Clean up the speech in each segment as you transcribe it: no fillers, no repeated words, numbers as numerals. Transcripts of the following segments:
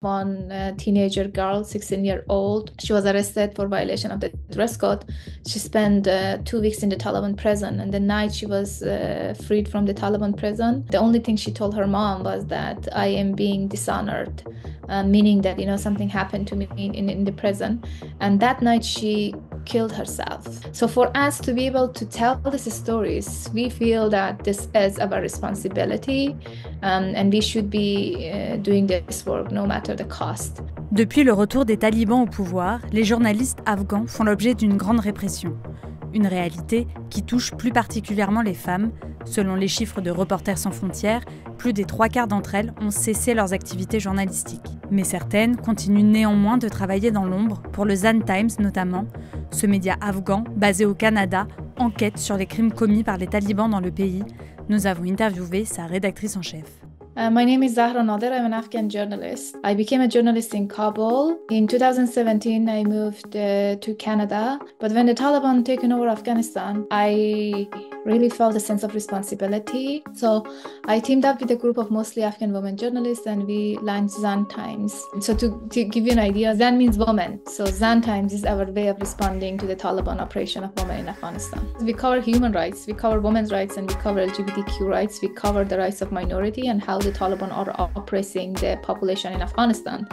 One teenager girl, 16-year-old. She was arrested for violation of the dress code. She spent 2 weeks in the Taliban prison, and the night she was freed from the Taliban prison, the only thing she told her mom was that I am being dishonored, meaning that, something happened to me in the prison. And that night she killed herself. So for us to be able to tell these stories, we feel that this is our responsibility, and we should be doing this work no matter the cost. Depuis le retour des talibans au pouvoir, les journalistes afghans font l'objet d'une grande répression. Une réalité qui touche plus particulièrement les femmes. Selon les chiffres de Reporters sans frontières, plus des 3/4 d'entre elles ont cessé leurs activités journalistiques. Mais certaines continuent néanmoins de travailler dans l'ombre, pour le Zan Times notamment. Ce média afghan, basé au Canada, enquête sur les crimes commis par les talibans dans le pays. Nous avons interviewé sa rédactrice en chef. My name is Zahra Nader. I'm an Afghan journalist. I became a journalist in Kabul. In 2017, I moved to Canada. But when the Taliban taken over Afghanistan, I really felt a sense of responsibility. So I teamed up with a group of mostly Afghan women journalists, and we launched Zan Times. So to give you an idea, Zan means woman. So Zan Times is our way of responding to the Taliban oppression of women in Afghanistan. We cover human rights, we cover women's rights, and we cover LGBTQ rights. We cover the rights of minority and how the Taliban are oppressing the population in Afghanistan.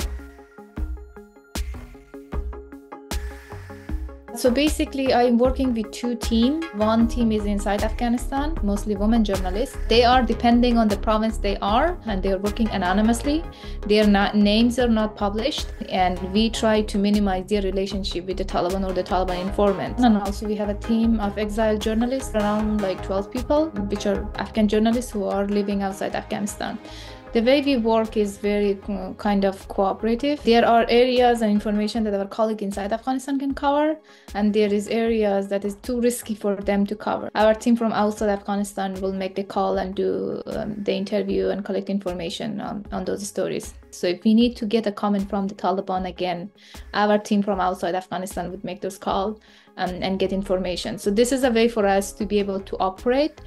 So basically, I'm working with two teams. One team is inside Afghanistan, mostly women journalists. They are depending on the province they are, and they are working anonymously. Their names are not published, and we try to minimize their relationship with the Taliban or the Taliban informants. And also we have a team of exiled journalists, around like 12 people, which are Afghan journalists who are living outside Afghanistan. The way we work is very kind of cooperative. There are areas and information that our colleague inside Afghanistan can cover, and there is areas that is too risky for them to cover. Our team from outside Afghanistan will make the call and do the interview and collect information on those stories. So if we need to get a comment from the Taliban again, our team from outside Afghanistan would make those calls and get information. So this is a way for us to be able to operate,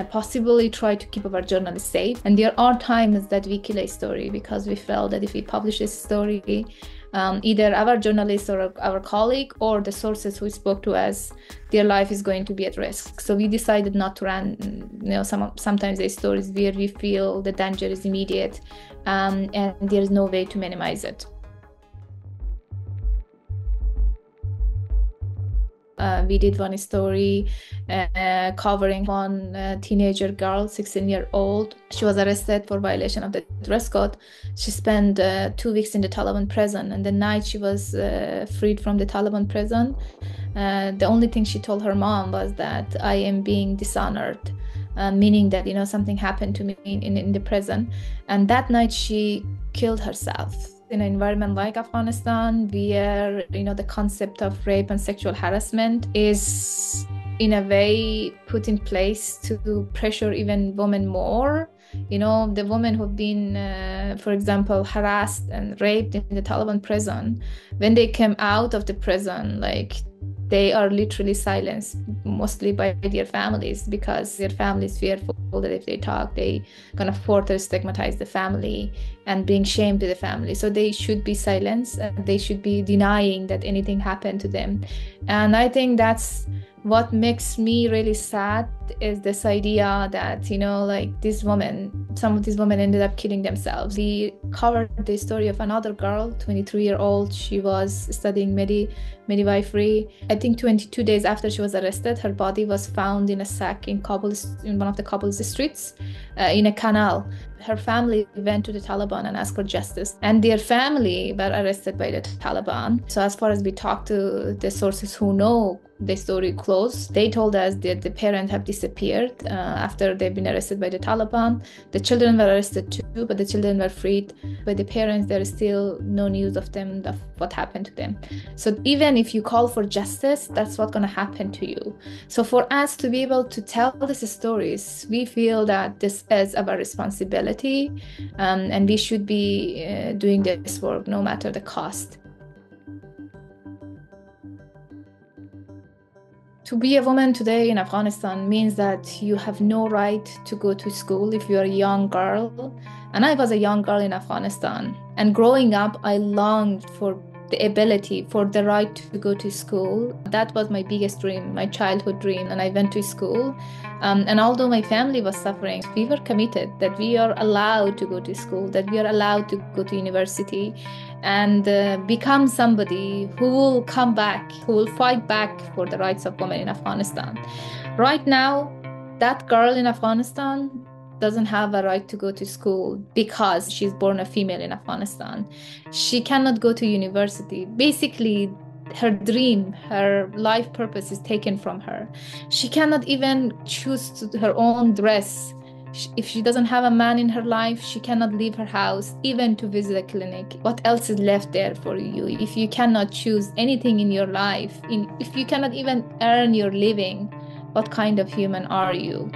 possibly try to keep our journalists safe. And there are times that we kill a story because we felt that if we publish a story, either our journalists or our colleague or the sources who spoke to us, their life is going to be at risk. So we decided not to run, sometimes the stories where we feel the danger is immediate, and there is no way to minimize it. We did one story covering one teenager girl, 16-year-old. She was arrested for violation of the dress code. She spent 2 weeks in the Taliban prison, and the night she was freed from the Taliban prison, the only thing she told her mom was that I am being dishonored, meaning that, something happened to me in the prison. And that night she killed herself. In an environment like Afghanistan, where the concept of rape and sexual harassment is in a way put in place to pressure even women more. The women who've been, for example, harassed and raped in the Taliban prison, when they came out of the prison, they are literally silenced, mostly by their families, because their families fearful that if they talk, they gonna further stigmatize the family and bring shame to the family. So they should be silenced, and they should be denying that anything happened to them. And I think that's what makes me really sad, is this idea that, some of these women ended up killing themselves. We covered the story of another girl, 23-year-old. She was studying midwifery. I think 22 days after she was arrested, her body was found in a sack in Kabul, in one of the Kabul's streets, in a canal. Her family went to the Taliban and asked for justice, and their family were arrested by the Taliban. So as far as we talked to the sources who know the story close, they told us that the parents have disappeared after they've been arrested by the Taliban. The children were arrested too, but the children were freed. But the parents, there is still no news of them, of what happened to them. So even if you call for justice, that's what's going to happen to you. So for us to be able to tell these stories, we feel that this is our responsibility, and we should be doing this work no matter the cost. To be a woman today in Afghanistan means that you have no right to go to school if you're a young girl. And I was a young girl in Afghanistan. And growing up, I longed for the ability, for the right to go to school. That was my biggest dream, my childhood dream. And I went to school. And although my family was suffering, we were committed that we are allowed to go to school, that we are allowed to go to university and become somebody who will come back, who will fight back for the rights of women in Afghanistan. Right now, that girl in Afghanistan doesn't have a right to go to school because she's born a female in Afghanistan. She cannot go to university. Basically, her dream, her life purpose is taken from her. She cannot even choose her own dress. If she doesn't have a man in her life, she cannot leave her house, even to visit a clinic. What else is left there for you? If you cannot choose anything in your life, if you cannot even earn your living, what kind of human are you?